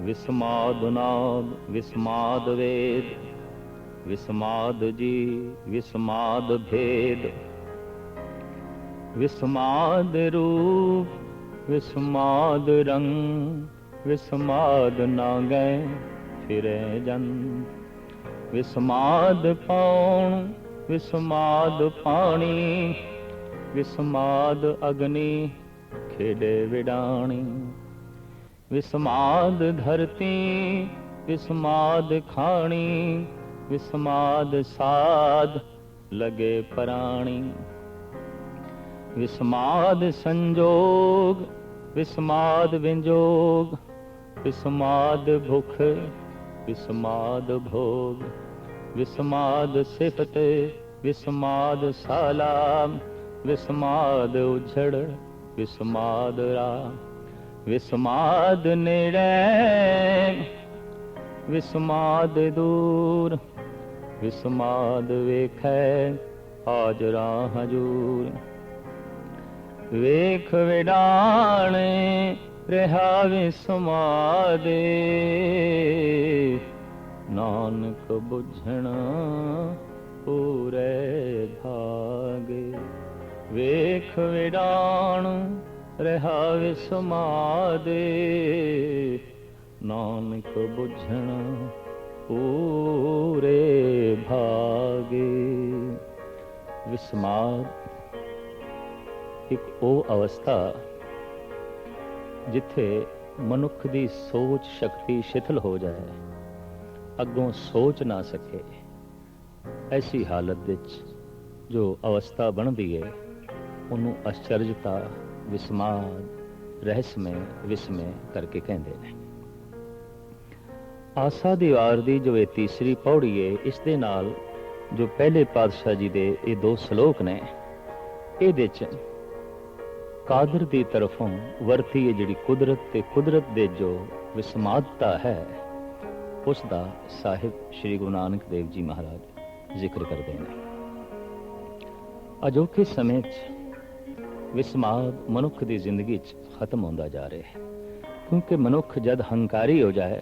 विस्माद नाद विस्माद वेद, विस्माद जी विस्माद भेद, विस्माद रूप विस्माद रंग, विस्माद ना गए फिरे जन, विस्माद पौण विस्माद पानी, विस्माद अग्नि खेडे विडाणी, विस्माद धरती विस्माद खाणी, विस्माद साध लगे प्राणी, विस्माद संजोग विस्माद विंजोग, विस्माद भुख विस्माद भोग, विस्माद सिफत विस्माद सालाम, विस्माद उछड़ विस्माद राम, विस्माद नेड़े विस्माद दूर, विस्माद वेखै हाजरा हजूर, वेख विडाणे रहा विस्मादे, नानक बुझण पूरे भागे, वेख विडाण रहा विस्मादे, नानक बुझण पूरे भागे। विस्माद एक ਉਹ ਅਵਸਥਾ ਜਿੱਥੇ ਮਨੁੱਖ ਦੀ ਸੋਚ ਸ਼ਕਤੀ ਸ਼ਿਥਲ ਹੋ ਜਾਏ, ਅੱਗੋਂ ਸੋਚ ਨਾ ਸਕੇ। ਐਸੀ ਹਾਲਤ ਵਿੱਚ ਜੋ ਅਵਸਥਾ ਬਣਦੀ ਹੈ ਉਹਨੂੰ ਅਚਰਜਤਾ, ਵਿਸਮਾਦ, ਰਹੱਸਮੈ, ਵਿਸਮੈ ਕਰਕੇ ਕਹਿੰਦੇ ਨੇ। ਆਸਾ ਦੀ ਵਾਰ ਦੀ ਜੋ ਇਹ ਤੀਸਰੀ ਪੌੜੀ ਹੈ, ਇਸ ਦੇ ਨਾਲ ਜੋ ਪਹਿਲੇ ਪਾਤਸ਼ਾਹ ਜੀ ਦੇ ਇਹ ਦੋ ਸ਼ਲੋਕ ਨੇ, ਇਹਦੇ 'ਚ ਕਾਦਰ ਦੀ ਤਰਫੋਂ ਵਰਤੀ ਹੈ ਜਿਹੜੀ ਕੁਦਰਤ ਤੇ ਕੁਦਰਤ ਦੇ ਜੋ ਵਿਸਮਾਦਤਾ ਹੈ, ਉਸ ਦਾ ਸਾਹਿਬ ਸ਼੍ਰੀ ਗੁਰੂ ਨਾਨਕ ਦੇਵ ਜੀ ਮਹਾਰਾਜ ਜ਼ਿਕਰ ਕਰਦੇ ਨੇ। ਅਜੋਕੇ ਸਮੇਂ 'ਚ ਵਿਸਮਾਦ ਮਨੁੱਖ ਦੀ ਜ਼ਿੰਦਗੀ 'ਚ ਖਤਮ ਹੁੰਦਾ ਜਾ ਰਿਹਾ ਹੈ, ਕਿਉਂਕਿ ਮਨੁੱਖ ਜਦ ਹੰਕਾਰੀ ਹੋ ਜਾਏ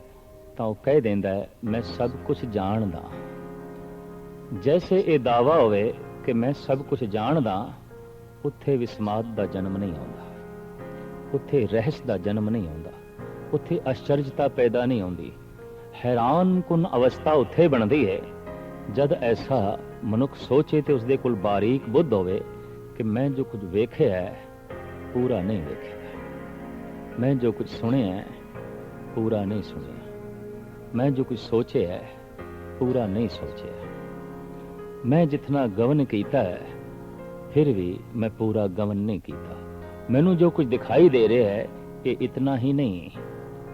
ਤਾਂ ਉਹ ਕਹਿ ਦਿੰਦਾ ਹੈ ਮੈਂ ਸਭ ਕੁਝ ਜਾਣਦਾ। ਜੈਸੇ ਇਹ ਦਾਵਾ ਹੋਵੇ ਕਿ ਮੈਂ ਸਭ ਕੁਝ ਜਾਣਦਾ, ਉੱਥੇ ਵਿਸਮਾਦ ਦਾ ਜਨਮ ਨਹੀਂ ਆਉਂਦਾ, ਉੱਥੇ ਰਹੱਸ ਦਾ ਜਨਮ ਨਹੀਂ ਆਉਂਦਾ, ਉੱਥੇ ਅਚਰਜਤਾ ਪੈਦਾ ਨਹੀਂ ਹੁੰਦੀ। ਹੈਰਾਨ ਕੁਨ ਅਵਸਥਾ ਉੱਥੇ ਬਣਦੀ ਹੈ ਜਦ ਐਸਾ ਮਨੁੱਖ ਸੋਚੇ ਤੇ ਉਸਦੇ ਕੋਲ ਬਾਰੀਕ ਬੁੱਧ ਹੋਵੇ ਕਿ ਮੈਂ ਜੋ ਕੁਝ ਵੇਖਿਆ ਹੈ ਪੂਰਾ ਨਹੀਂ ਵੇਖਿਆ, ਮੈਂ ਜੋ ਕੁਝ ਸੁਣਿਆ ਪੂਰਾ ਨਹੀਂ ਸੁਣਿਆ, ਮੈਂ ਜੋ ਕੁਝ ਸੋਚਿਆ ਪੂਰਾ ਨਹੀਂ ਸੋਚਿਆ, ਮੈਂ ਜਿਤਨਾ ਗਵਨ ਕੀਤਾ ਹੈ ਫਿਰ ਵੀ ਮੈਂ ਪੂਰਾ ਗਵਨ ਨਹੀਂ ਕੀਤਾ, ਮੈਨੂੰ ਜੋ ਕੁਝ ਦਿਖਾਈ ਦੇ ਰਿਹਾ ਹੈ ਇਹ ਇਤਨਾ ਹੀ ਨਹੀਂ,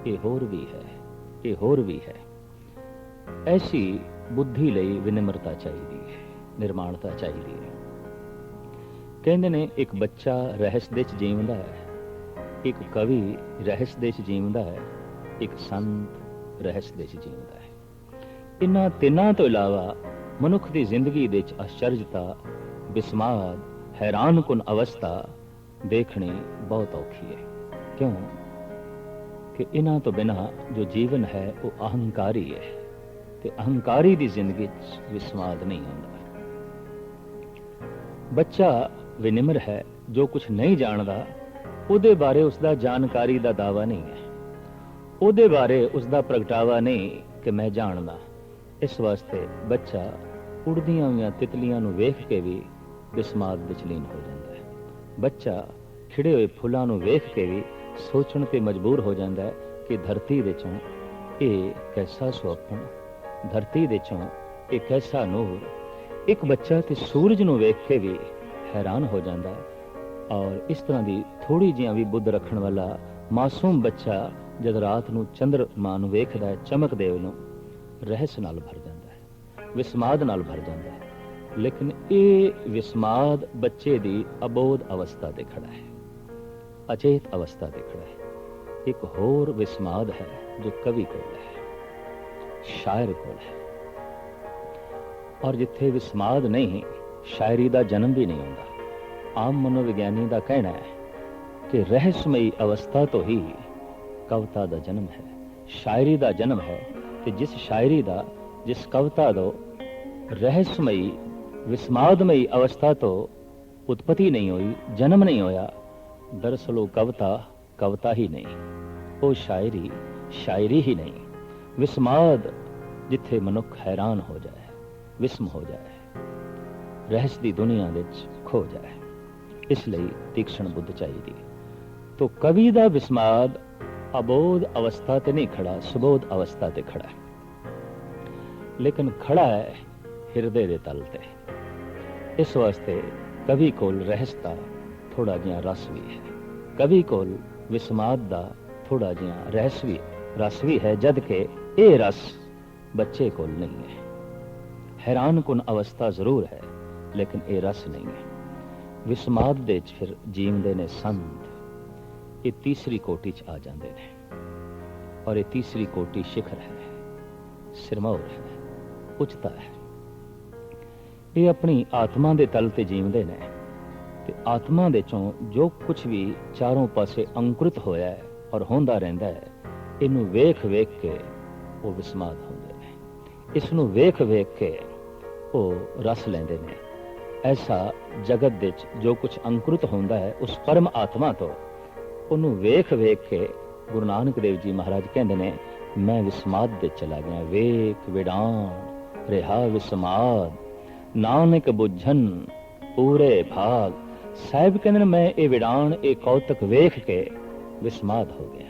ਇਹ ਹੋਰ ਵੀ ਹੈ, ਇਹ ਹੋਰ ਵੀ ਹੈ। ਐਸੀ ਬੁੱਧੀ ਲਈ ਵਿਨਮਰਤਾ ਚਾਹੀਦੀ ਹੈ, ਨਿਰਮਾਣਤਾ ਚਾਹੀਦੀ ਹੈ। ਕਹਿੰਦੇ ਨੇ ਇੱਕ ਬੱਚਾ ਰਹੱਸ ਦੇ 'ਚ ਜੀਵਦਾ ਹੈ, ਇੱਕ ਕਵੀ ਰਹੱਸ ਦੇ 'ਚ ਜੀਵਦਾ ਹੈ, ਇੱਕ ਸੰਤ ਰਹੱਸ ਦੇ 'ਚ ਜੀਵਦਾ ਹੈ। ਇਹਨਾਂ ਤਿੰਨਾਂ ਤੋਂ ਇਲਾਵਾ ਮਨੁੱਖ ਦੀ ਜ਼ਿੰਦਗੀ ਦੇ 'ਚ ਅਚਰਜਤਾ, ਵਿਸਮਾਦ, ਹੈਰਾਨਕੁਨ ਅਵਸਥਾ ਦੇਖਣੀ ਬਹੁਤ ਔਖੀ ਹੈ। ਕਿਉਂ ਕਿ ਇਹਨਾਂ ਤੋਂ ਬਿਨਾਂ ਜੋ ਜੀਵਨ ਹੈ ਉਹ ਅਹੰਕਾਰੀ ਹੈ, ਤੇ ਅਹੰਕਾਰੀ ਦੀ ਜ਼ਿੰਦਗੀ 'ਚ ਵਿਸਮਾਦ ਨਹੀਂ ਹੁੰਦਾ। ਬੱਚਾ ਵਿਨਿਮਰ ਹੈ, ਜੋ ਕੁਝ ਨਹੀਂ ਜਾਣਦਾ ਉਹਦੇ ਬਾਰੇ ਉਸਦਾ ਜਾਣਕਾਰੀ ਦਾ ਦਾਵਾ ਨਹੀਂ ਹੈ, ਉਹਦੇ ਬਾਰੇ ਉਸਦਾ ਪ੍ਰਗਟਾਵਾ ਨਹੀਂ ਕਿ ਮੈਂ ਜਾਣਦਾ। ਇਸ ਵਾਸਤੇ ਬੱਚਾ ਉੜਦੀਆਂ ਹੋਈਆਂ ਤਿਤਲੀਆਂ ਨੂੰ ਵੇਖ ਕੇ ਵੀ ਵਿਸਮਾਦ ਵਿੱਚ ਲੀਨ ਹੋ ਜਾਂਦਾ ਹੈ। ਬੱਚਾ ਖਿੜੇ ਹੋਏ ਫੁੱਲਾਂ ਨੂੰ ਵੇਖ ਕੇ ਵੀ ਸੋਚਣ ਤੇ ਮਜਬੂਰ ਹੋ ਜਾਂਦਾ ਹੈ ਕਿ ਧਰਤੀ ਦੇ ਚੋਂ ਇਹ ਕੈਸਾ ਸੁਪਨ, ਧਰਤੀ ਦੇ ਚੋਂ ਇਹ ਕੈਸਾ ਨੂਰ। ਇੱਕ ਬੱਚਾ ਤੇ ਸੂਰਜ ਨੂੰ ਵੇਖ ਕੇ ਵੀ ਹੈਰਾਨ ਹੋ ਜਾਂਦਾ ਹੈ। ਔਰ ਇਸ ਤਰ੍ਹਾਂ ਦੀ ਥੋੜੀ ਜਿਹੀ ਵੀ ਬੁੱਧ ਰੱਖਣ ਵਾਲਾ ਮਾਸੂਮ ਬੱਚਾ ਜਦ ਰਾਤ ਨੂੰ ਚੰਦਰਮਾ ਨੂੰ ਵੇਖਦਾ ਹੈ, ਚਮਕਦੇਵ ਨੂੰ, ਰਹੱਸ ਨਾਲ ਭਰ ਜਾਂਦਾ ਹੈ, ਵਿਸਮਾਦ ਨਾਲ ਭਰ ਜਾਂਦਾ ਹੈ। ਲੇਕਿਨ ਇਹ ਵਿਸਮਾਦ ਬੱਚੇ ਦੀ ਅਬੋਧ ਅਵਸਥਾ ਤੇ ਖੜਾ ਹੈ, ਅਚੇਤ ਅਵਸਥਾ ਤੇ ਖੜਾ ਹੈ। ਇੱਕ ਹੋਰ ਵਿਸਮਾਦ ਹੈ ਜੋ ਕਵੀ ਕੋਲ ਹੈ, ਸ਼ਾਇਰ ਕੋਲ ਹੈ। ਔਰ ਜਿੱਥੇ ਵਿਸਮਾਦ ਨਹੀਂ, ਸ਼ਾਇਰੀ ਦਾ ਜਨਮ ਵੀ ਨਹੀਂ ਹੁੰਦਾ। ਆਮ ਮਨੋਵਿਗਿਆਨੀ ਦਾ ਕਹਿਣਾ ਹੈ ਕਿ ਰਹੱਸਮਈ ਅਵਸਥਾ ਤੋਂ ਹੀ ਕਵਿਤਾ ਦਾ ਜਨਮ ਹੈ, शायरी का जन्म है, तो जिस शायरी का, जिस कविता दो रहस्यमयी विस्मादमयी अवस्था तो उत्पत्ति नहीं हुई, जन्म नहीं होया, दरअसल वो कविता कविता ही नहीं, वो शायरी शायरी ही नहीं। विस्माद जिथे मनुख हैरान हो जाए, विस्म हो जाए, रहस्य की दुनिया विच खो जाए, इसलिए तीक्ष्ण बुद्ध चाहिए। तो कवि का विस्माद अबोध अवस्था ते नहीं खड़ा, सुबोध अवस्था ते खड़ा है, लेकिन खड़ा है हिरदे दे तल ते। इस वास्ते कवि कोल रहस्य दा थोड़ा जिहा रस भी है, कवि कोल विस्माद दा थोड़ा जिहा रहस्य भी रस भी है, जद के ये रस बच्चे कोल नहीं है। हैरान कुन अवस्था जरूर है, लेकिन ये रस नहीं है। विस्माद दे फिर जीवदे ने संत, ये तीसरी कोटि च आ जाते हैं, और ये तीसरी कोटि शिखर है, सिरमौर है, उच्चता है। ये अपनी आत्मा के तल ते जीवदे ने, ते आत्मा दे चों जो कुछ भी चारों पासे अंकुरित होया है और होंदा रहिंदा है, इनू वेख वेख के वो विस्माद होंदे ने, इसनू वेख वेख के वो रस लेंदे ने। ऐसा जगत दे जो कुछ अंकुरित होंदा है उस परम आत्मा तो उन्होंने वेख वेख के गुरु नानक देव जी महाराज कहते ने, मैं विस्माद दे चला गया, वेख विडान रिहा विस्माद नानक बुझन पूरे भाग। साहिब कहते ने मैं ये विडान ये कौतक वेख के विस्माद हो गया।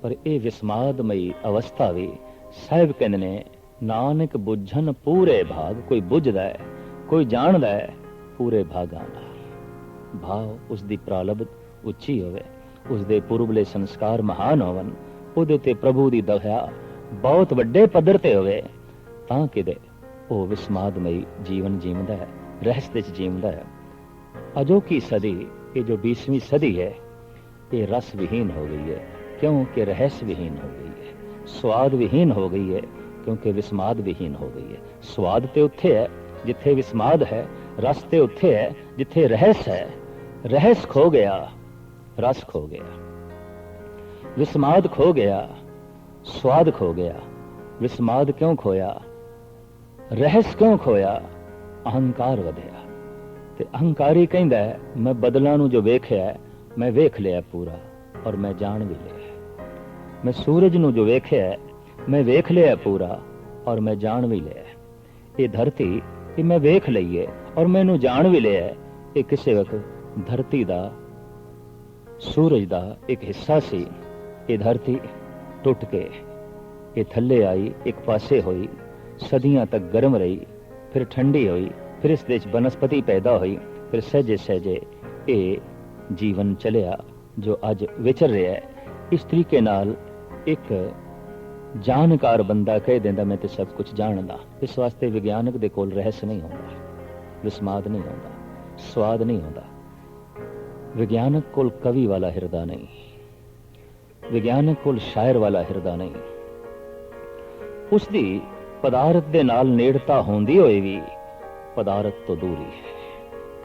और ये विस्मादमयी अवस्था भी साहिब कहते ने नानक बुझन पूरे भाग, कोई बुझदा है, कोई जानदा है पूरे भागां नाल। भाव उसकी प्रालब्ध उच्ची होवे, उसके पूर्वले संस्कार महान होवन, उहदे ते प्रभु की दया बहुत वड्डे पद्धर ते होवे, तां किदे वो विस्मादमयी जीवन जीवदा है, रहस्य च जीवदा है। अजोकी सदी, ये जो 20वीं सदी है, ये रस विहीन हो गई है, क्योंकि रहस्य विहीन हो गई है, स्वाद विहीन हो गई है, क्योंकि विस्माद विहीन हो गई है। स्वाद ते उत्थे है जिथे विस्माद है, रस ते उत्थे है जिथे रहस्य है। रहस्य खो गया, रस खो गया, विस्माद खो गया, स्वाद खो गया। विस्माद क्यों खोया, रहस्य क्यों खोया? अहंकार वधिया। ते अहंकारी कहंदा है मैं बदलां नूं जो वेखिया है मैं वेख लिया पूरा, और मैं जान भी लिया। मैं सूरज नूं जो वेखिया है मैं वेख लिया पूरा, और मैं जान भी लिया। ये धरती ये मैं वेख लई है और मैनू जान भी लिया। ये किसी वक्त धरती दा, सूरज दा एक हिस्सा सी। ये धरती टुट के ये थल्ले आई, एक पासे हुई, सदियां तक गर्म रही, फिर ठंडी हुई, फिर इस देश वनस्पति पैदा हुई, फिर सहजे सहजे ये जीवन चलिया जो अज विचर रहा है। इस तरीके नाल एक जानकार बंदा कह देंदा मैं तो सब कुछ जानदा। इस वास्ते विज्ञानक दे कोल रहस्य नहीं होंदा, विस्माद नहीं होंदा, स्वाद नहीं होंदा। विज्ञानक कोल कवि वाला हिरदा नहीं, विज्ञानक कोल शायर वाला हिरदा नहीं। उसदी पदार्थ दे नाल नेड़ता होंदी होए भी पदार्थ तो दूर ही है,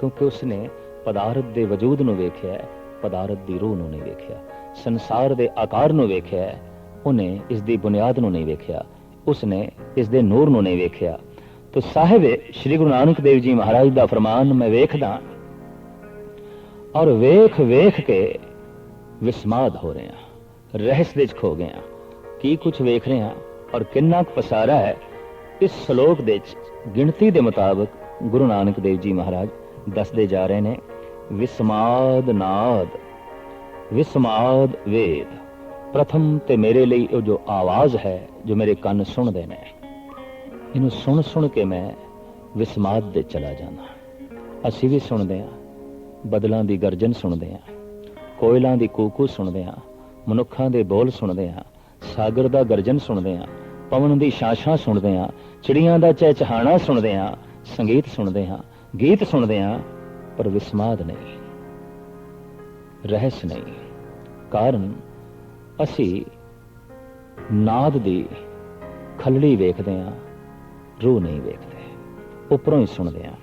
क्योंकि उसने पदार्थ दे वजूद नूं वेखिया है, पदार्थ दी रूह नूं नहीं वेखिया। संसार दे आकार नूं वेखिया है, उन्हें इस दी बुनियाद नूं नहीं वेखिया, उसने इस दे नूर नूं नहीं वेखिया। तो साहिब श्री गुरु नानक देव जी महाराज दा फरमान मैं वेखदा और वेख वेख के विस्माद हो रहे हैं, रहस्य विच खो गए हैं। की कुछ वेख रहे हैं और किन्ना पसारा है। इस श्लोक दे गिनती दे मुताबिक गुरु नानक देव जी महाराज दसदे जा रहे हैं, विस्माद नाद, विस्माद वेद। प्रथम ते मेरे लिए जो आवाज है, जो मेरे कान सुनते ने, इनू सुन सुन के मैं विस्माद दे चला जाना। असी भी सुनते हैं, बदलों की गर्जन सुनते हैं, कोयलों की कूकू सुनते हैं, मनुखों के बोल सुनते हैं, सागर का गर्जन सुनते हैं, पवन की शांशां सुनते हैं, चिड़ियां का चहचहाना सुनते हैं, संगीत सुनते हैं, गीत सुनते हैं, पर विस्माद नहीं, रहस्य नहीं। कारण असी नाद दी खलड़ी वेखते हैं, रूह नहीं वेखते, उपरों ही सुनते हैं।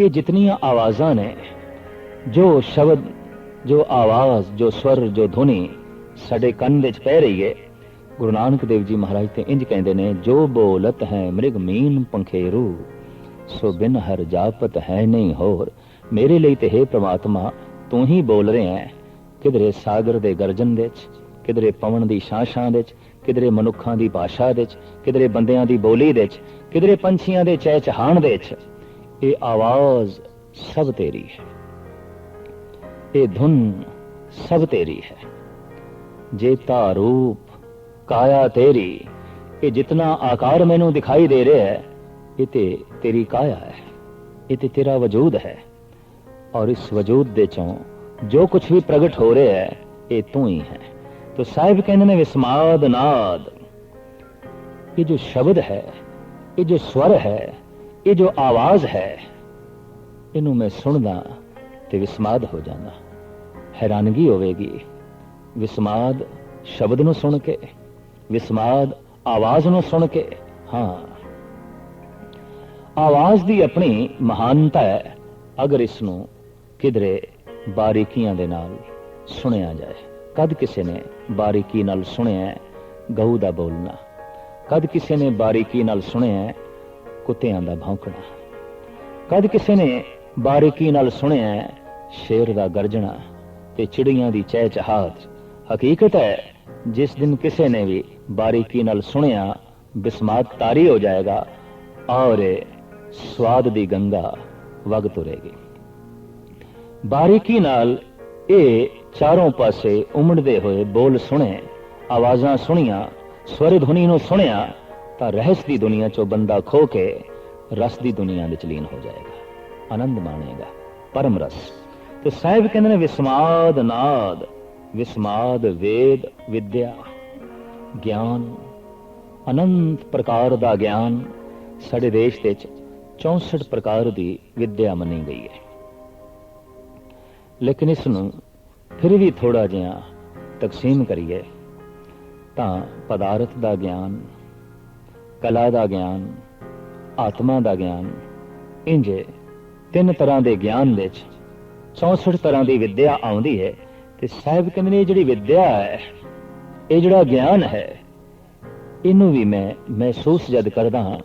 ये जितनियां आवाज़ां ने, जो शब्द, जो आवाज़, जो स्वर, जो धुनी साडे कंन विच पै रही है, गुरु नानक देव जी महाराज ते इंज कहते ने, जो बोलत है मृग मीन पंखेरू, सो बिन हर जापत है नहीं होर। मेरे लिए ते हे परमात्मा तू ही बोल रहे हैं, किधरे सागर दे गर्जन दे च, किधरे पवन दी शां दे च, किधरे मनुखां दी भाषा दे च, किधरे बंदियां दी बोली दे च, किधरे पंछियां दे चहचहाण दे च। ये आवाज सब तेरी है, ये धुन सब तेरी है। जेता रूप काया तेरी, ये जितना आकार मैनू दिखाई दे रहा है ये ते तेरी काया है, ये ते तेरा वजूद है। और इस वजूद दे चों जो कुछ भी प्रगट हो रहा है ये तू ही है। तो साहिब कहते ने विस्माद नाद, ये जो शब्द है, ये जो स्वर है, ये जो आवाज है, इनू मैं सुनदा ते विस्माद हो जाना। हैरानगी होवेगी विस्माद शब्द नू सुन के, विस्माद आवाज नू सुन के। हाँ, आवाज दी अपनी महानता है, अगर इसनू किधरे बारीकियां दे नाल सुनिया जाए। कद किसी ने बारीकी नाल सुनिया गऊ दा बोलना, कद किसी ने बारीकी नाल सुनिया कुत्तियां दा भौंकना, कद किसी ने बारीकी नाल सुनिया शेर दा गर्जना ते चिड़ियां दी चहचहाट। हकीकत है जिस दिन किसी ने भी बारीकी नाल सुनिया बिस्मात तारी हो जाएगा और स्वाद दी गंगा वग तुरेगी। बारीकी नाल ये चारों पासे उमड़दे हुए बोल सुने, आवाजां सुनिया, स्वर ध्वनि नूं सुनिया, तां रहस दी दुनिया चो बंदा खो के रस दी दुनिया विच लीन हो जाएगा, आनंद माणेगा, परम रस। तो साहिब कहंदे ने विस्माद नाद, विस्माद वेद विद्या ज्ञान, अनंत प्रकार दा ज्ञान साडे देश दे 64 प्रकार दी विद्या मनी गई है। लेकिन इसनूं फिर भी थोड़ा जिहा तकसीम करिए तां पदार्थ दा ज्ञान, कला दा ज्ञान, आत्मा दा ज्ञान, इंज 3 तरह दे ज्ञान विच 64 तरह दी विद्या आउंदी है। ते साहिब कहंदे ने जिहड़ी विद्या है, ये जिहड़ा ज्ञान है, इनू भी मैं महसूस जद करदा हां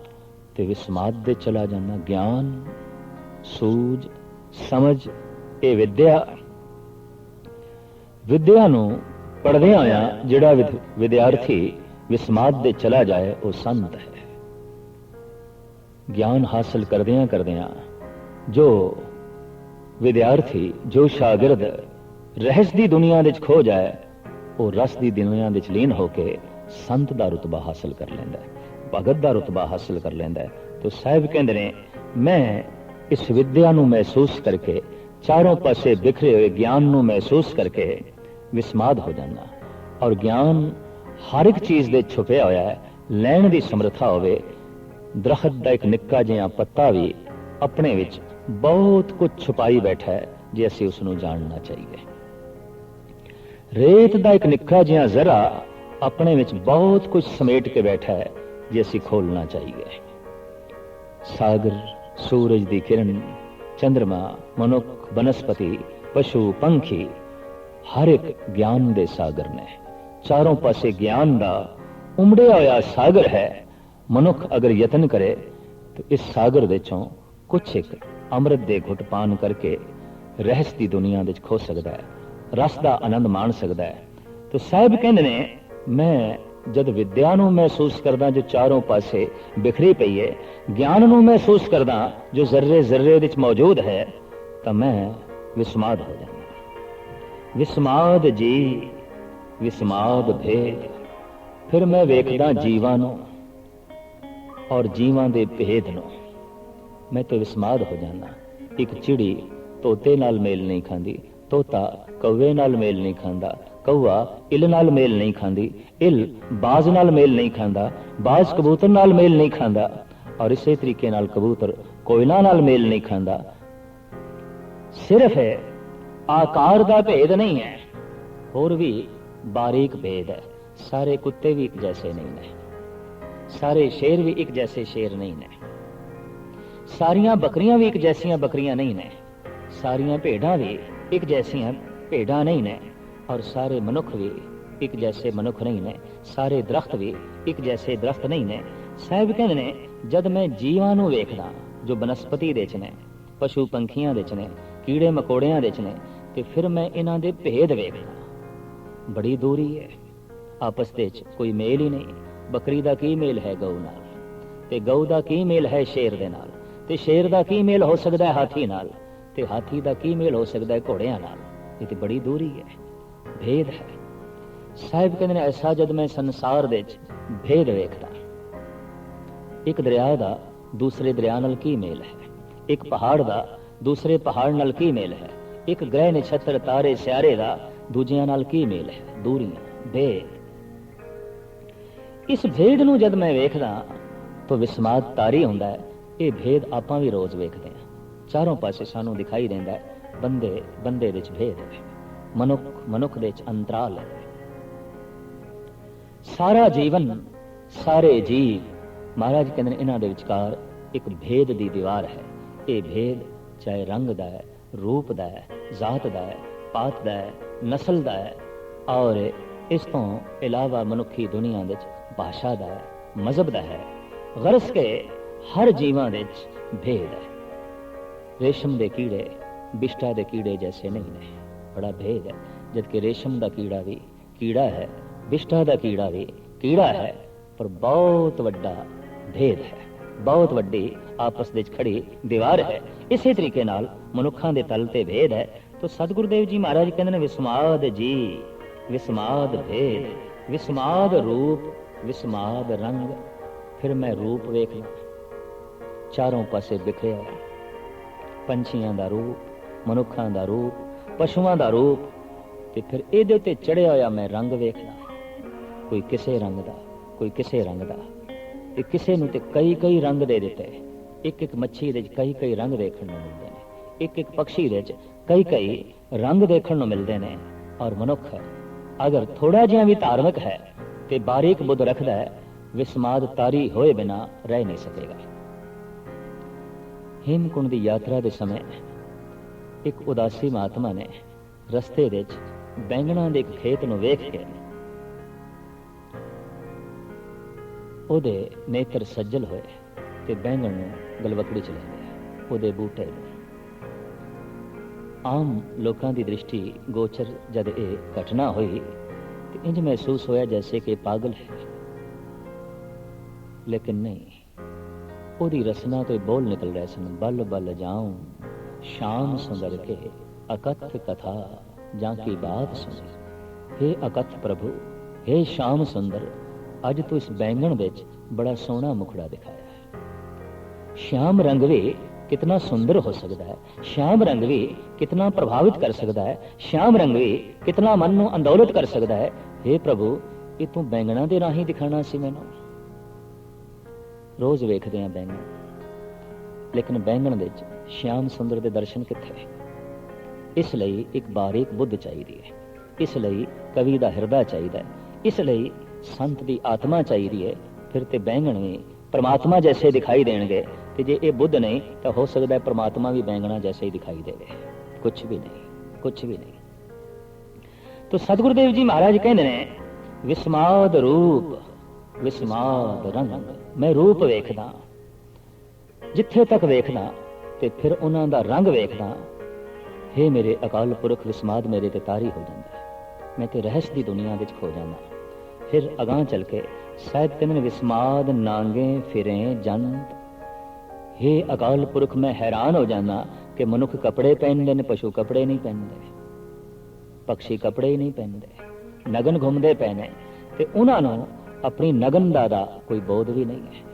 ते विस्माद दे चला जाना। ज्ञान सूझ समझ ये विद्या, विद्या नू पढ़दे आया जिहड़ा विद्यार्थी विस्माद दे चला जाए वो संत है। ज्ञान हासिल करदियां करदियां जो विद्यार्थी, जो शागिर्द रहस दी दुनिया विच खो जाए, वो रस दी दुनिया विच लीन होके संत दा रुतबा हासिल कर लैंदा है, भगत दा रुतबा हासिल कर लैंदा है। तो साहिब कहंदे ने मैं इस विद्या नू महसूस करके, चारों पासे बिखरे हुए ज्ञान नू महसूस करके विस्माद हो जाना। और ज्ञान हर एक चीज दे छुपिया होया है, लैण दी समर्था होवे। दरखत दा एक निक्का जिहा पत्ता भी अपने विच बहुत कुछ छुपाई बैठा है जे असीं उसनू जानना चाहिए। रेत दा एक निक्का जिहा जरा अपने विच बहुत कुछ समेट के बैठा है जे असीं खोलना चाहिए। सागर, सूरज दी किरण, चंद्रमा, मनुख, बनस्पति, पशु, पंखी, हर एक ज्ञान दे सागर ने। चारों पासे ज्ञान दा उमड़िया होया सागर है। मनुख अगर यतन करे तो इस सागर दे चों कुछ एक अमृत दे घुट पान करके रहस दी दुनिया विच खो सकदा है, रस दा आनंद माण सकदा है। तो साहिब कहंदे ने मैं जद विद्या नू महसूस करदा जो चारों पासे बिखरी पई है, ज्ञान नू महसूस करदा जो जर्रे जर्रे विच मौजूद है, तां मैं विस्माद हो जांदा। विस्माद जी विस्माद भेद। फिर मैं वेखदा जीवां नू और जीवां दे भेद नू, मैं तो विस्माद हो जाना। एक चिड़ी तोते नाल मेल नहीं खांदी, तोता कौवे नाल मेल नहीं खांदा, कौआ इल नाल मेल नहीं खांदी, इल बाज नाल मेल नहीं खांदा, बाज कबूतर नाल मेल नहीं खांदा, और इसे तरीके नाल कबूतर कोयला नाल मेल नहीं खांदा। सिर्फ है आकार दा भेद नहीं है, और भी बारीक भेद है। सारे कुत्ते भी एक जैसे नहीं ने, सारे शेर भी एक जैसे शेर नहीं ने, सारियां बकरियां भी एक जैसियां बकरियां नहीं ने, सारियां भेड़ां भी एक जैसियां भेड़ां नहीं ने, और सारे मनुख भी ਇੱਕ ਜੈਸੇ ਮਨੁੱਖ ਨਹੀਂ ਨੇ, ਸਾਰੇ ਦਰਖਤ ਵੀ ਇੱਕ ਜੈਸੇ ਦਰਖਤ ਨਹੀਂ ਨੇ। ਸਾਹਿਬ ਕਹਿੰਦੇ ਨੇ ਜਦ ਮੈਂ ਜੀਵਾਂ ਨੂੰ ਵੇਖਦਾ ਜੋ ਬਨਸਪਤੀ ਦੇ ਚ ਨੇ, ਪਸ਼ੂ ਪੰਖੀਆਂ ਦੇ ਚ ਨੇ, ਕੀੜੇ ਮਕੌੜਿਆਂ ਦੇ ਚ ਨੇ, ਤੇ ਫਿਰ ਮੈਂ ਇਹਨਾਂ ਦੇ ਭੇਦ ਵੇਖਦਾ। ਬੜੀ ਦੂਰੀ ਹੈ, ਆਪਸ ਦੇ ਚ ਕੋਈ ਮੇਲ ਹੀ ਨਹੀਂ। ਬੱਕਰੀ ਦਾ ਕੀ ਮੇਲ ਹੈ ਗਊ ਨਾਲ, ਤੇ ਗਊ ਦਾ ਕੀ ਮੇਲ ਹੈ ਸ਼ੇਰ ਦੇ ਨਾਲ, ਤੇ ਸ਼ੇਰ ਦਾ ਕੀ ਮੇਲ ਹੋ ਸਕਦਾ ਹੈ ਹਾਥੀ ਨਾਲ, ਤੇ ਹਾਥੀ ਦਾ ਕੀ ਮੇਲ ਹੋ ਸਕਦਾ ਹੈ ਘੋੜਿਆਂ ਨਾਲ। ਇਹ ਤੇ ਬੜੀ ਦੂਰੀ ਹੈ, ਭੇਦ ਹੈ। ਸਾਹਿਬ ਕਹਿੰਦੇ ਨੇ ਐਸਾ ਜਦ ਮੈਂ ਸੰਸਾਰ ਦੇ ਵਿੱਚ ਭੇਦ ਵੇਖਦਾ, ਇੱਕ ਦਰਿਆ ਦਾ ਦੂਸਰੇ ਦਰਿਆ ਨਾਲ ਕੀ ਮੇਲ ਹੈ, ਇੱਕ ਪਹਾੜ ਦਾ ਦੂਸਰੇ ਪਹਾੜ ਨਾਲ ਕੀ ਮੇਲ ਹੈ, ਇੱਕ ਗ੍ਰਹਿ ਨਛੱਤਰ ਤਾਰੇ ਸਿਆਰੇ ਦਾ ਦੂਜਿਆਂ ਨਾਲ ਕੀ ਮੇਲ ਹੈ, ਦੂਰੀਆਂ, ਭੇਦ। ਇਸ ਭੇਦ ਨੂੰ ਜਦ ਮੈਂ ਵੇਖਦਾ ਤਾਂ ਵਿਸਮਾਦ ਤਾਰੀ ਹੁੰਦਾ ਹੈ। ਇਹ ਭੇਦ ਆਪਾਂ ਵੀ ਰੋਜ਼ ਵੇਖਦੇ ਹਾਂ, ਚਾਰੋਂ ਪਾਸੇ ਸਾਨੂੰ ਦਿਖਾਈ ਦਿੰਦਾ ਹੈ। ਬੰਦੇ ਬੰਦੇ ਵਿੱਚ ਭੇਦ ਹੈ, ਮਨੁੱਖ ਮਨੁੱਖ ਦੇ ਵਿੱਚ ਅੰਤਰਾਲ ਹੈ। ਸਾਰਾ ਜੀਵਨ, ਸਾਰੇ ਜੀਵ, ਮਹਾਰਾਜ ਕਹਿੰਦੇ ਨੇ ਇਹਨਾਂ ਦੇ ਵਿਚਕਾਰ ਇੱਕ ਭੇਦ ਦੀ ਦੀਵਾਰ ਹੈ। ਇਹ ਭੇਦ ਚਾਹੇ ਰੰਗ ਦਾ ਹੈ, ਰੂਪ ਦਾ ਹੈ, ਜ਼ਾਤ ਦਾ ਹੈ, ਪਾਤ ਦਾ ਹੈ, ਨਸਲ ਦਾ ਹੈ, ਔਰ ਇਸ ਤੋਂ ਇਲਾਵਾ ਮਨੁੱਖੀ ਦੁਨੀਆ ਵਿੱਚ ਭਾਸ਼ਾ ਦਾ ਹੈ, ਮਜ਼ਹਬ ਦਾ ਹੈ। ਗਰਜ਼ ਕੇ ਹਰ ਜੀਵਾਂ ਵਿੱਚ ਭੇਦ ਹੈ। ਰੇਸ਼ਮ ਦੇ ਕੀੜੇ ਬਿਸ਼ਟਾ ਦੇ ਕੀੜੇ ਜੈਸੇ ਨਹੀਂ ਨੇ, ਬੜਾ ਭੇਦ ਹੈ। ਜਦਕਿ ਰੇਸ਼ਮ ਦਾ ਕੀੜਾ ਵੀ ਕੀੜਾ ਹੈ, ਬਿਸ਼ਟਾ ਦਾ ਕੀੜਾ ਵੀ ਕੀੜਾ ਹੈ, ਪਰ ਬਹੁਤ ਵੱਡਾ ਭੇਦ ਹੈ, ਬਹੁਤ ਵੱਡੀ ਆਪਸ ਵਿੱਚ ਖੜੀ ਦੀਵਾਰ ਹੈ। ਇਸੇ ਤਰੀਕੇ ਨਾਲ ਮਨੁੱਖਾਂ ਦੇ ਤਲ ਤੇ ਭੇਦ ਹੈ। ਤਾਂ ਸਤਿਗੁਰੂ ਦੇਵ ਜੀ ਮਹਾਰਾਜ ਕਹਿੰਦੇ ਨੇ ਵਿਸਮਾਦ ਜੀ, ਵਿਸਮਾਦ ਭੇਦ, ਵਿਸਮਾਦ ਰੂਪ, ਵਿਸਮਾਦ ਰੰਗ। ਫਿਰ ਮੈਂ ਰੂਪ ਵੇਖਦਾ, ਚਾਰੋਂ ਪਾਸੇ ਬਿਖਰਿਆ, ਪੰਛੀਆਂ ਦਾ ਰੂਪ, ਮਨੁੱਖਾਂ ਦਾ ਰੂਪ, ਪਸ਼ੂਆਂ ਦਾ ਰੂਪ, ਤੇ ਫਿਰ ਇਹਦੇ ਉੱਤੇ ਚੜਿਆ ਹੋਇਆ ਮੈਂ ਰੰਗ ਵੇਖਦਾ, ਕੋਈ ਕਿਸੇ ਰੰਗ ਦਾ, ਕੋਈ ਕਿਸੇ ਰੰਗ ਦਾ, ਤੇ ਕਿਸੇ ਨੂੰ ਤੇ ਕਈ ਕਈ ਰੰਗ ਦੇ ਦਿੱਤੇ। ਇੱਕ ਇੱਕ ਮੱਛੀ ਦੇ ਕਈ ਕਈ ਰੰਗ ਦੇਖਣ ਨੂੰ ਮਿਲਦੇ ਨੇ, ਇੱਕ ਇੱਕ ਪਕਸ਼ੀ ਦੇ ਕਈ ਕਈ ਰੰਗ ਦੇਖਣ ਨੂੰ ਮਿਲਦੇ ਨੇ। ਔਰ ਮਨੁੱਖ ਅਗਰ ਥੋੜਾ ਜਿਹਾ ਵੀ ਧਾਰਮਿਕ ਹੈ ਤੇ ਬਾਰੀਕ ਬੁੱਧ ਰੱਖਦਾ ਹੈ, ਵਿਸਮਾਦ ਤਾਰੀ ਹੋਏ ਬਿਨਾ ਰਹਿ ਨਹੀਂ ਸਕੇਗਾ। ਹੇਮਕੁੰਡ ਦੀ ਯਾਤਰਾ ਦੇ ਸਮੇਂ ਇੱਕ ਉਦਾਸੀ ਮਹਾਤਮਾ ਨੇ ਰਸਤੇ ਵਿੱਚ ਬੈਂਗਣਾ ਦੇ ਇੱਕ ਖੇਤ ਨੂੰ ਵੇਖ ਕੇ ਉਹਦੇ ਨੇਤਰ ਸੱਜਲ ਹੋਏ ਤੇ ਬੈਂਗਣ ਨੂੰ ਗਲਵਕੜੀ ਚ ਲੈ ਲਿਆ, ਉਹਦੇ ਬੂਟੇ ਨੂੰ। ਆਮ ਲੋਕਾਂ ਦੀ ਦ੍ਰਿਸ਼ਟੀ ਗੋਚਰ ਜਦ ਇਹ ਘਟਨਾ ਹੋਈ ਤੇ ਇੰਜ ਮਹਿਸੂਸ ਹੋਇਆ ਜੈਸੇ ਕਿ ਪਾਗਲ ਹੈ, ਲੇਕਿਨ ਨਹੀਂ, ਉਹਦੀ ਰਸਨਾ ਤੋਂ ਬੋਲ ਨਿਕਲ ਰਹੇ ਸਨ। ਬਲ ਬਲ ਜਾਉਂ ਸ਼ਾਮ ਸੁੰਦਰ ਕੇ ਅਕਥ ਕਥਾ ਜਾਂ ਕੀ ਬਾਤ ਸੁਣ। हे ਅਕਥ ਪ੍ਰਭੂ, हे ਸ਼ਾਮ ਸੁੰਦਰ, ਅੱਜ ਤੂੰ ਇਸ ਬੈਂਗਣ ਵਿੱਚ ਬੜਾ ਸੋਹਣਾ ਮੁਖੜਾ ਦਿਖਾਇਆ ਹੈ। ਸ਼ਾਮ ਰੰਗ ਵੀ कितना सुंदर हो सकता है, श्याम रंग भी कितना प्रभावित कर सकता है, श्याम रंग भी कितना मन को अंदौलत कर सकता है। हे प्रभु, ये तू बैंगणा दे राही दिखाना सी मैनू। रोज वेखदे हैं बैंगण, लेकिन बैंगण दे श्याम सुंदर दे दर्शन किथे? इसलिए एक बारीक बुद्ध चाहिए है, इसलिए कवि का हिरदा चाहिए, इसलिए संत की आत्मा चाहिए। फिर ते बैंगण भी परमात्मा जैसे दिखाई देंगे, ਤੇ ਜੇ ਇਹ ਬੁੱਧ ਨਹੀਂ ਤਾਂ ਹੋ ਸਕਦਾ ਹੈ ਪਰਮਾਤਮਾ ਵੀ ਬੈਂਗਣਾ ਜੈਸੇ ਹੀ ਦਿਖਾਈ ਦੇਵੇ। ਕੁਛ ਵੀ ਨਹੀਂ, ਕੁਛ ਵੀ ਨਹੀਂ। ਤਾਂ ਸਤਿਗੁਰੂ ਦੇਵ ਜੀ ਮਹਾਰਾਜ ਕਹਿੰਦੇ ਨੇ ਵਿਸਮਾਦ ਰੂਪ, ਵਿਸਮਾਦ ਰੰਗ। ਮੈਂ ਰੂਪ ਵੇਖਦਾ, ਜਿੱਥੇ ਤੱਕ ਵੇਖਦਾ ਤੇ ਫਿਰ ਉਹਨਾਂ ਦਾ ਰੰਗ ਵੇਖਦਾ। ਹੇ ਮੇਰੇ ਅਕਾਲ ਪੁਰਖ, ਵਿਸਮਾਦ ਮੇਰੇ ਤੇ ਤਾਰੀ ਹੋ ਜਾਂਦਾ ਹੈ, ਮੈਂ ਤੇ ਰਹੱਸ ਦੀ ਦੁਨੀਆ ਵਿੱਚ ਖੋ ਜਾਂਦਾ। ਫਿਰ ਅਗਾਂਹ ਚੱਲ ਕੇ ਸਾਹਿਬ ਕਹਿੰਦੇ ਨੇ ਵਿਸਮਾਦ ਨਾਂਗੇ ਫਿਰੇ ਜੰਤ। हे अकाल पुरख, मैं हैरान हो जाना कि मनुख कपड़े पहनते ने, पशु कपड़े नहीं पहनते, पक्षी कपड़े ही नहीं पहनते, नगन घूमते पे ने, ते उन्होंने अपनी नगनता का कोई बोध भी नहीं है,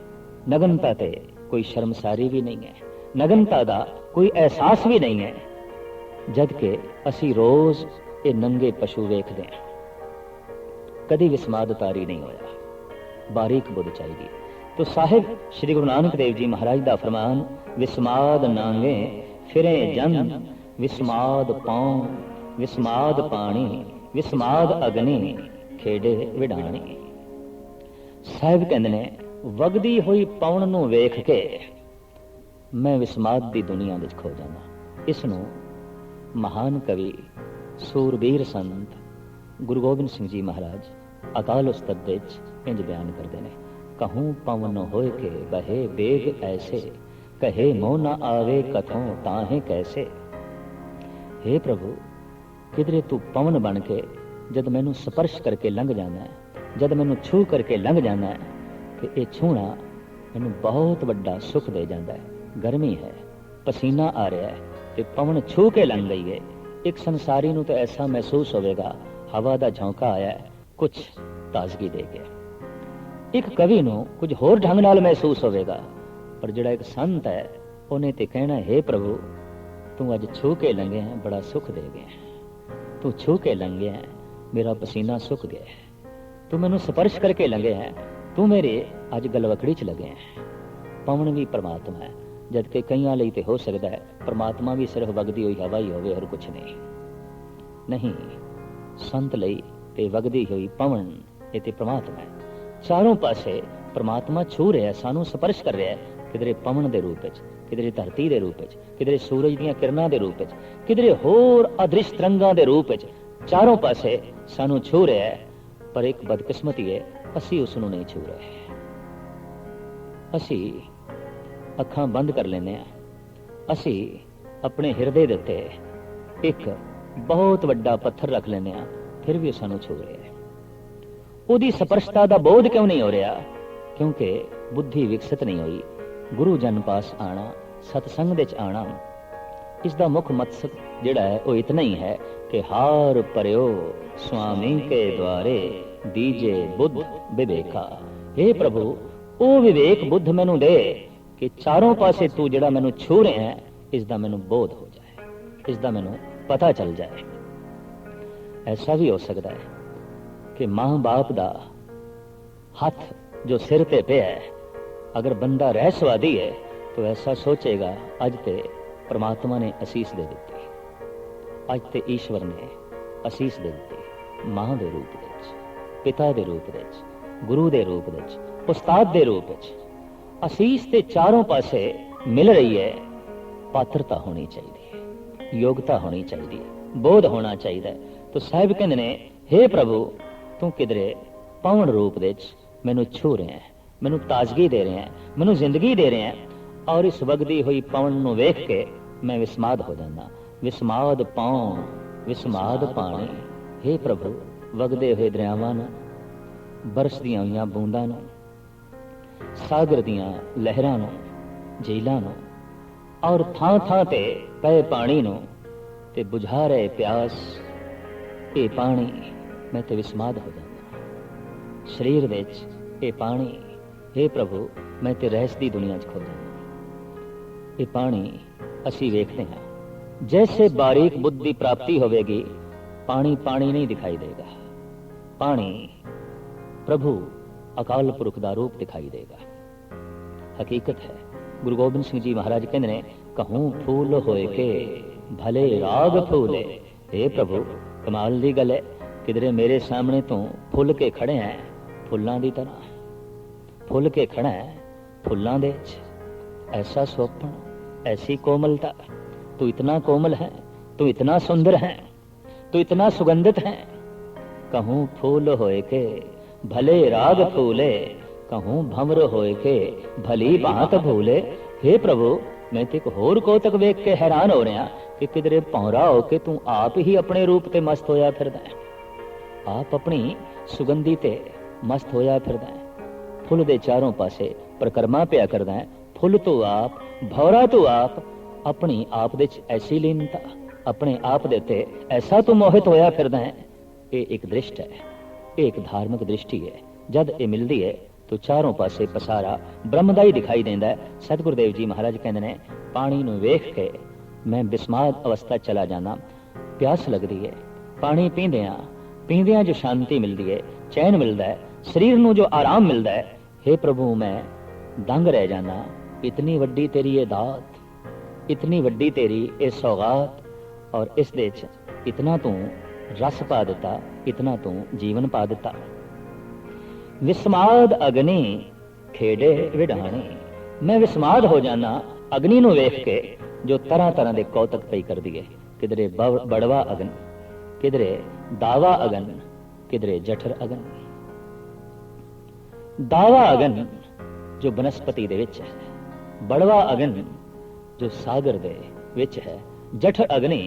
नगनता ते कोई शर्मसारी भी नहीं है, नगनता का कोई एहसास भी नहीं है। जबकि असी रोज ये नंगे पशु वेखते हैं, कभी विस्माद तारी नहीं होया। बारीक बुद्ध चाहिए। तो साहिब श्री गुरु नानक देव जी महाराज का फरमान, विस्माद नांगे फिरे जन, विस्माद पाऊं विस्माद पानी, विस्माद अग्नि खेडे विडाणी। साहिब कहते ने वगदी हुई पौन नूं वेख के मैं विस्माद की दुनिया विच खो जाना। इसनूं महान कवि सूरबीर संत ਗੁਰੂ ਗੋਬਿੰਦ ਸਿੰਘ ਜੀ ਮਹਾਰਾਜ ਅਕਾਲ ਉਸਤਤ ਦੇ ਵਿੱਚ ਇੰਜ ਬਿਆਨ ਕਰਦੇ ਨੇ, ਕਹੂੰ ਪਵਨ ਹੋਏ ਕੇ ਬਹੇ ਬੇਗ ਐਸੇ, ਕਹੇ ਮੋਹ ਨਾ ਆਵੇ ਕਥੋਂ ਤਾਹੇ ਕੈਸੇ। हे ਪ੍ਰਭੂ, ਕਿਧਰੇ ਤੂੰ ਪਵਨ ਬਣ ਕੇ ਜਦ ਮੈਨੂੰ ਸਪਰਸ਼ ਕਰਕੇ ਲੰਘ ਜਾਂਦਾ ਹੈ, ਜਦ ਮੈਨੂੰ ਛੂਹ ਕਰਕੇ ਲੰਘ ਜਾਂਦਾ ਹੈ, ਤੇ ਇਹ ਛੂਹਣਾ ਮੈਨੂੰ ਬਹੁਤ ਵੱਡਾ ਸੁੱਖ ਦੇ ਜਾਂਦਾ ਹੈ। ਗਰਮੀ ਹੈ, ਪਸੀਨਾ ਆ ਰਿਹਾ ਹੈ, ਤੇ ਪਵਨ ਛੂਹ ਕੇ ਲੰਘ ਗਈ ਹੈ। ਇੱਕ ਸੰਸਾਰੀ ਨੂੰ ਤਾਂ ਐਸਾ ਮਹਿਸੂਸ ਹੋਵੇਗਾ ਹਵਾ ਦਾ ਝੋਂਕਾ ਆਇਆ ਹੈ, ਕੁਝ ਤਾਜ਼ਗੀ ਦੇ ਗਿਆ। ਇੱਕ ਕਵੀ ਨੂੰ ਕੁਝ ਹੋਰ ਢੰਗ ਨਾਲ ਮਹਿਸੂਸ ਹੋਵੇਗਾ, ਪਰ ਜਿਹੜਾ ਇੱਕ ਸੰਤ ਹੈ ਉਹਨੇ ਤੇ ਕਹਿਣਾ, हे ਪ੍ਰਭੂ, ਤੂੰ ਅੱਜ ਛੂਹ ਕੇ ਲੰਘੇ ਹੈ, ਬੜਾ ਸੁੱਖ ਦੇ ਗਿਆ। ਤੂੰ ਛੂਹ ਕੇ ਲੰਘੇ ਹੈ, ਮੇਰਾ ਪਸੀਨਾ ਸੁੱਕ ਗਿਆ ਹੈ। ਤੂੰ ਮੈਨੂੰ ਸਪਰਸ਼ ਕਰਕੇ ਲੰਘੇ ਹੈ, ਤੂੰ ਮੇਰੇ ਅੱਜ ਗਲਵਕੜੀ 'ਚ ਲੱਗੇ ਹੈ। ਪਵਨ ਵੀ ਪਰਮਾਤਮਾ ਹੈ, ਜਦ ਕਿ ਕਈਆਂ ਲਈ ਤੇ ਹੋ ਸਕਦਾ ਹੈ ਪਰਮਾਤਮਾ ਵੀ ਸਿਰਫ ਵਗਦੀ ਹੋਈ ਹਵਾ ਹੀ ਹੋਵੇ, ਹੋਰ ਕੁਛ ਨਹੀਂ। ਸੰਤ ਲਈ ਤੇ ਵਗਦੀ ਹੋਈ ਪਵਨ ਇਹ ਤੇ ਪਰਮਾਤਮਾ ਹੈ। ਚਾਰੋਂ ਪਾਸੇ ਪਰਮਾਤਮਾ ਛੂਹ ਰਿਹਾ, ਸਾਨੂੰ ਸਪਰਸ਼ ਕਰ ਰਿਹਾ, ਕਿਧਰੇ ਪਵਨ ਦੇ ਰੂਪ ਵਿੱਚ, ਕਿਧਰੇ ਧਰਤੀ ਦੇ ਰੂਪ ਵਿੱਚ, ਕਿਧਰੇ ਸੂਰਜ ਦੀਆਂ ਕਿਰਨਾਂ ਦੇ ਰੂਪ ਵਿੱਚ, ਕਿਧਰੇ ਹੋਰ ਅਦ੍ਰਿਸ਼ ਤਰੰਗਾਂ ਦੇ ਰੂਪ ਵਿੱਚ। ਚਾਰੋਂ ਪਾਸੇ ਸਾਨੂੰ ਛੂਹ ਰਿਹਾ ਹੈ, ਪਰ ਇੱਕ ਬਦਕਿਸਮਤੀ ਹੈ, ਅਸੀਂ ਉਸ ਨੂੰ ਨਹੀਂ ਛੂਹ ਰਹੇ। ਅਸੀਂ ਅੱਖਾਂ ਬੰਦ ਕਰ ਲੈਂਦੇ ਹਾਂ। ਅਸੀਂ ਆਪਣੇ ਹਿਰਦੇ ਦੇ ਉੱਤੇ ਇੱਕ ਬਹੁਤ ਵੱਡਾ ਪੱਥਰ ਰੱਖ ਲੈਂਦੇ ਹਾਂ, ਫਿਰ ਵੀ ਉਹ ਸਾਨੂੰ ਛੂਹ ਰਿਹਾ ਹੈ। ਉਹਦੀ ਸਪਰਸ਼ਤਾ ਦਾ ਬੋਧ ਕਿਉਂ ਨਹੀਂ ਹੋ ਰਿਹਾ? ਕਿਉਂਕਿ ਬੁੱਧੀ ਵਿਕਸਿਤ ਨਹੀਂ ਹੋਈ। ਗੁਰੂ ਜਨ ਪਾਸ ਆਣਾ, ਸਤਸੰਗ ਵਿੱਚ ਆਣਾ, ਇਸ ਦਾ ਮੁੱਖ ਮਕਸਦ ਜਿਹੜਾ ਹੈ ਉਹ ਇਤਨਾ ਹੀ ਹੈ ਕਿ ਹਾਰ ਪਰਿਓ ਸੁਆਮੀ ਕੇ ਦੁਆਰੇ ਦੀਜੇ ਬੁੱਧ ਵਿਵੇਕਾ। हे ਪ੍ਰਭੂ, ਉਹ ਵਿਵੇਕ ਬੁੱਧ ਮੈਨੂੰ ਦੇ ਕਿ ਚਾਰੋਂ ਪਾਸੇ ਤੂੰ ਜਿਹੜਾ ਮੈਨੂੰ ਛੂਹ ਰਿਹਾ ਹੈ, ਇਸ ਦਾ ਮੈਨੂੰ ਬੋਧ ਹੋ ਜਾਏ, ਇਸ ਦਾ ਮੈਨੂੰ ਪਤਾ ਚੱਲ ਜਾਏ। ਐਸਾ ਵੀ ਹੋ ਸਕਦਾ ਹੈ ਕਿ ਮਾਂ ਬਾਪ ਦਾ ਹੱਥ ਜੋ ਸਿਰ ਤੇ ਪਿਆ ਹੈ, ਅਗਰ ਬੰਦਾ ਰਹਿਸਵਾਦੀ ਹੈ ਤਾਂ ਐਸਾ ਸੋਚੇਗਾ ਅੱਜ ਤੇ ਪਰਮਾਤਮਾ ਨੇ ਅਸੀਸ ਦੇ ਦਿੱਤੀ, ਅੱਜ ਤੇ ਈਸ਼ਵਰ ਨੇ ਅਸੀਸ ਦੇ ਦਿੱਤੀ। ਮਾਂ ਦੇ ਰੂਪ ਵਿੱਚ, ਪਿਤਾ ਦੇ ਰੂਪ ਵਿੱਚ, ਗੁਰੂ ਦੇ ਰੂਪ ਵਿੱਚ, ਉਸਤਾਦ ਦੇ ਰੂਪ ਵਿੱਚ ਅਸੀਸ ਤੇ ਚਾਰੋਂ ਪਾਸੇ ਮਿਲ ਰਹੀ ਹੈ। ਪਾਤਰਤਾ ਹੋਣੀ ਚਾਹੀਦੀ ਹੈ, ਯੋਗਤਾ ਹੋਣੀ ਚਾਹੀਦੀ ਹੈ, ਬੋਧ ਹੋਣਾ ਚਾਹੀਦਾ ਹੈ। ਤਾਂ ਸਾਹਿਬ ਕਹਿੰਦੇ ਨੇ, हे ਪ੍ਰਭੂ, ਤੂੰ ਕਿਧਰੇ ਪਵਨ ਰੂਪ ਵਿੱਚ ਮੈਨੂੰ ਛੂਹ ਰਿਹਾ ਹੈ, ਮੈਨੂੰ ਤਾਜ਼ਗੀ ਦੇ ਰਿਹਾ ਹੈ, ਮੈਨੂੰ ਜ਼ਿੰਦਗੀ ਦੇ ਰਿਹਾ ਹੈ, ਔਰ ਇਸ ਵਗਦੀ ਹੋਈ ਪਵਨ ਨੂੰ ਵੇਖ ਕੇ ਮੈਂ ਵਿਸਮਾਦ ਹੋ ਜਾਂਦਾ। ਵਿਸਮਾਦ ਪਾਉ ਵਿਸਮਾਦ ਪਾਣੀ। हे ਪ੍ਰਭੂ, ਵਗਦੇ ਹੋਏ ਦਰਿਆਵਾਂ ਨੂੰ, ਬਰਸਦੀਆਂ ਹੋਈਆਂ ਬੂੰਦਾਂ ਨੂੰ, ਸਾਗਰ ਦੀਆਂ ਲਹਿਰਾਂ ਨੂੰ, ਝੀਲਾਂ ਨੂੰ, ਔਰ ਥਾਂ ਥਾਂ ਤੇ ਪਏ ਪਾਣੀ ਨੂੰ, ਤੇ ਬੁਝਾ ਰਹੇ ਪਿਆਸ, ਇਹ ਪਾਣੀ, ਮੈਂ ਤੇ ਵਿਸਮਾਦ ਹੋ ਜਾਂਦਾ। ਸਰੀਰ ਵਿੱਚ ਇਹ ਪਾਣੀ, हे ਪ੍ਰਭੂ, ਮੈਂ ਤੇ ਰਹਿਸ ਦੀ ਦੁਨੀਆ 'ਚ ਖੋ ਜਾਂਦਾ। ਇਹ ਪਾਣੀ ਅਸੀਂ ਵੇਖਦੇ ਹਾਂ, ਜੈਸੇ ਬਾਰੀਕ ਬੁੱਧ ਦੀ ਪ੍ਰਾਪਤੀ ਹੋਵੇਗੀ, ਪਾਣੀ ਪਾਣੀ ਨਹੀਂ ਦਿਖਾਈ ਦੇਗਾ। ਪਾਣੀ ਪ੍ਰਭੂ ਅਕਾਲ ਪੁਰਖ ਦਾ ਰੂਪ ਦਿਖਾਈ ਦੇਗਾ। ਹਕੀਕਤ ਹੈ। ਗੁਰੂ ਗੋਬਿੰਦ ਸਿੰਘ ਜੀ ਮਹਾਰਾਜ ਕਹਿੰਦੇ ਨੇ, ਕਹੂੰ ਫੂਲ ਹੋਏ ਕੇ ਭਲੇ ਰਾਗ ਫੂਲੇ। हे ਪ੍ਰਭੂ, ਕਮਾਲ ਦੀ ਗੱਲ ਹੈ, ਕਿਧਰੇ ਮੇਰੇ ਸਾਹਮਣੇ ਤੂੰ ਫੁੱਲ ਕੇ ਖੜੇ ਹੈ, ਫੁੱਲਾਂ ਦੀ ਤਰ੍ਹਾਂ ਫੁੱਲ ਕੇ ਖੜਾ ਹੈ, ਫੁੱਲਾਂ ਦੇ ਵਿੱਚ ਐਸਾ ਸੋਪਣ, ऐसी कोमलता। तू इतना कोमल है, तू इतना सुंदर है, तू इतना सुगंधित है। कहूँ फूल होए के भले राग फूले, कहूँ भंवर होए के भली बात भूले। हे प्रभु, मैं ते एक होर कोतक वेख के हैरान हो रहा कि किधरे भौरा हो के तू आप ही अपने रूप ते मस्त होया फिरदा है, आप अपनी सुगंधी ते मस्त होया फिरदा है। फुल दे चारों पासे प्रकरमा पिया करदा है। फुल तो आप, भौरा तो आप, अपनी आप दे ऐसी लीनता, अपने आप दे ते ऐसा तो मोहित होया फिरदा है। ये एक दृष्ट है, ये एक धार्मिक दृष्टि है। जद ये मिलती है तो चारों पासे पसारा ब्रह्म दा ही दिखाई देंदा है। सतगुरुदेव जी महाराज कहंदे ने, पानी नूं वेख के मैं बिस्माद अवस्था चला जाना। प्यास लगदी है, पानी पींदियां जो शांति मिलती है, चैन मिलता है, शरीर नूं जो आराम मिलता है। हे प्रभु, मैं दंग रह जाना। इतनी वड्डी तेरी ये दात, इतनी वड्डी तेरी ये सौगात, और इस दे च इतना तू रस पा दिता, इतना तू जीवन पा दिता। विस्माद अग्नि खेडे विडाणी। मैं विस्माद हो जाना अग्नि नूं वेख के जो तरह तरह के कौतक पई कर दिए। किधरे बड़वा अग्नि, किधरे दावा अगन, किधरे जठर अगन। दावा अगन जो बनस्पति दे विच है, बड़वा अगन जो सागर दे विच है, जठर अग्नि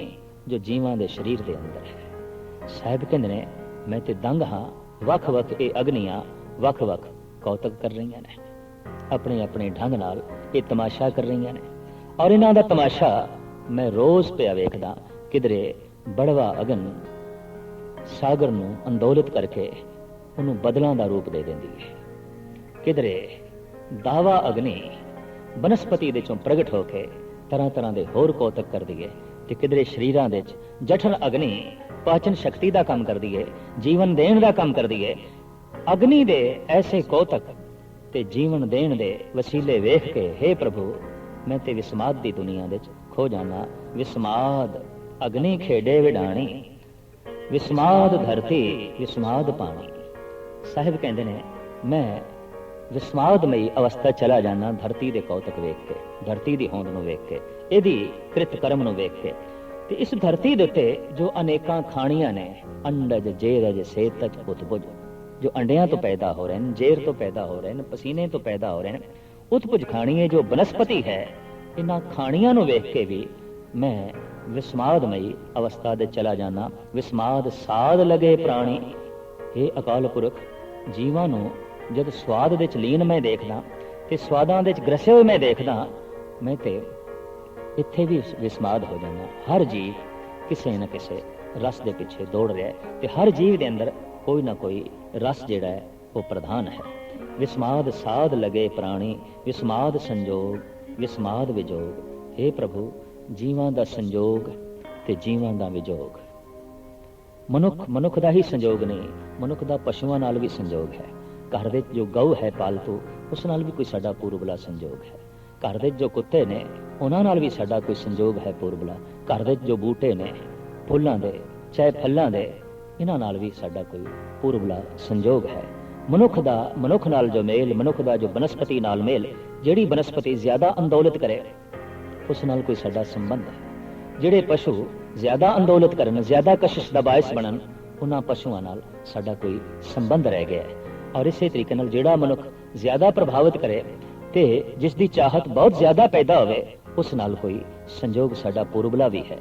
जो जीवां दे शरीर दे अंदर है। साहिब कहंदे ने मैं ते दंग हां, वख-वख ये अग्नियां वख-वख कौतक कर रही ने, अपने अपने ढंग नाल ये तमाशा कर रही ने। और इन्हां दा तमाशा मैं रोज पिया वेखदा। किधरे बड़वा अगन सागर नूं अंदोलित करके उन्होंने बदलों का रूप दे देंदी है। किधरे दावा अग्नि बनस्पति दे चों प्रगट होके तरह तरह के होर कौतक कर दिए, ते किधरे शरीरां दे जठन अग्नि पाचन शक्ति का काम कर दिए, जीवन देण का काम कर दिए। अग्नि दे ऐसे कौतक ते जीवन देण दे वसीले वेख के हे प्रभु मैं ते विस्माद दी दुनिया दे खो जाना। विस्माद अग्नि खेडे विडाणी, विस्माद धरती विस्माद पानी। साहिब कहते ने मैं विस्मादमई अवस्था चला जाना धरती दे कौतक वेख के, धरती दी होंद नूं वेख के, इहदी कृत कर्म नूं वेख के। ते इस धरती दे उत्ते जो अनेकां खाणियां ने, अंडज जेरज सेतज उत्पुज, जो अंडियां तो पैदा हो रहे हैं, जेर तो पैदा हो रहे हैं, पसीने तो पैदा हो रहे हैं, उत्पुज खाणिए जो बनस्पति है, इन्हां खाणियां नूं वेख के भी मैं विस्मादमई अवस्था दे चला जाना। विस्माद साध लगे प्राणी, हे अकाल पुरख जीवां नूं जद स्वाद दे च लीन मैं देखदा ते स्वादां दे च ग्रसे होए मैं देखदा, मैं ते इत्थे भी विस्माद हो जाना। हर जीव किसे न किसे रस दे पिछे दौड़ रहा है ते हर जीव दे अंदर कोई ना कोई रस जिहड़ा है वो प्रधान है। विस्माद साध लगे प्राणी, विस्माद संजोग, विस्माद विजोग। हे प्रभु जीवां दा संजोग ते जीवां दा विजोग। मनुख दा ही संजोग नहीं, मनुख दा पशुआं नाल भी संजोग है। घर दे जो गऊ है पालतू, उस नाल भी कोई साडा पूर्वला संजोग है। घर दे जो कुत्ते ने उन्हां नाल भी साडा कोई संजोग है पूर्वला। घर दे जो बूटे ने फुल्लां दे चाहे फल्लां दे, इन्हां नाल भी साडा कोई पूर्वला संजोग है। मनुख नाल जो मेल, मनुख दा जो बनस्पति नाल मेल, जिहड़ी बनस्पति ज्यादा अंदोलित करे उस नाल कोई साडा संबंध है। जिहड़े पशु ज्यादा अंदोलित करन, ज्यादा कशिश दा बायस बनन, उन्हां पशुआं नाल साडा कोई संबंध रह गया है। और इसे तरीके नाल जिहड़ा मनुख ज्यादा प्रभावित करे ते जिस दी चाहत बहुत ज्यादा पैदा होवे, उस नाल कोई संजोग साडा पूर्वला भी है।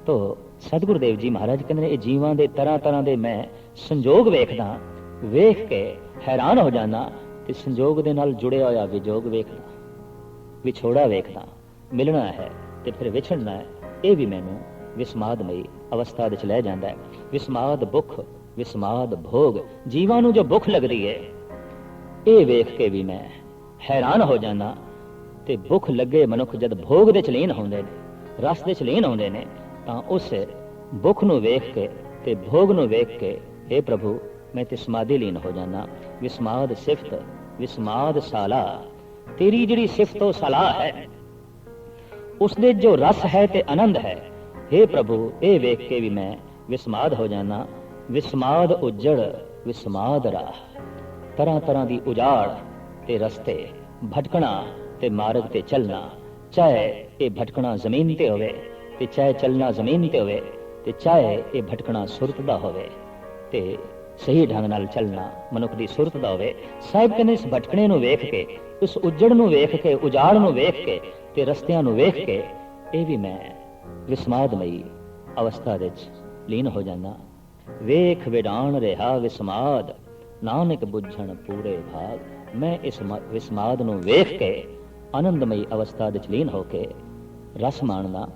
तो सतगुरु देव जी महाराज कहते हैं जीवां दे तरह तरह दे मैं संजोग वेखदा, वेख के हैरान हो जाना ते संजोग दे नाल जुड़िया होया विजोग वेखदा, विछोड़ा वेखदा। मिलना है ते फिर विछड़ना है, ये भी मैनू विस्मादमई अवस्था दे लै जांदा है। विस्माद भुख, विस्माद भोग, जीवां नू जो भुख लगदी है ये वेख के भी मैं हैरान हो जाना। ते भुख लगे मनुख जद भोग दे लीन होंदे ने, रस दे लीन होंदे ने, तां उस भुख नू वेख के ते भोग नू वेख के हे प्रभु मैं ते समाधि लीन हो जाना। विस्माद सिफत, विस्माद साला, तेरी जिहड़ी सिफत ओ सलाह है उस दे जो रस है ते आनंद है, हे प्रभु ये वेख के भी मैं विस्माद हो जाना। विस्माद उजड़, विस्माद राह, तरह तरह दी उजाड़ ते रस्ते, भटकना ते मार्ग ते चलना, चाहे ये भटकना जमीन ते होवे ते चाहे चलना जमीन ते होवे ते चाहे ये भटकना सुरत दा होवे ते सही ढंग नाल चलना मनुख दी सुरत दा होवे। साहिब कहने इस भटकने नू वेख के, उस उजड़ नू वेख के, उजाड़ नू वेख के ते रस्तियां नू वेख के ये भी मैं विस्मादमई अवस्था दे लीन हो जाना। वेख विडाण रहा विस्माद, नानक बुझण पूरे भाग। मैं इस विस्माद नू वेख के आनंदमई अवस्था दे लीन होके रस माणना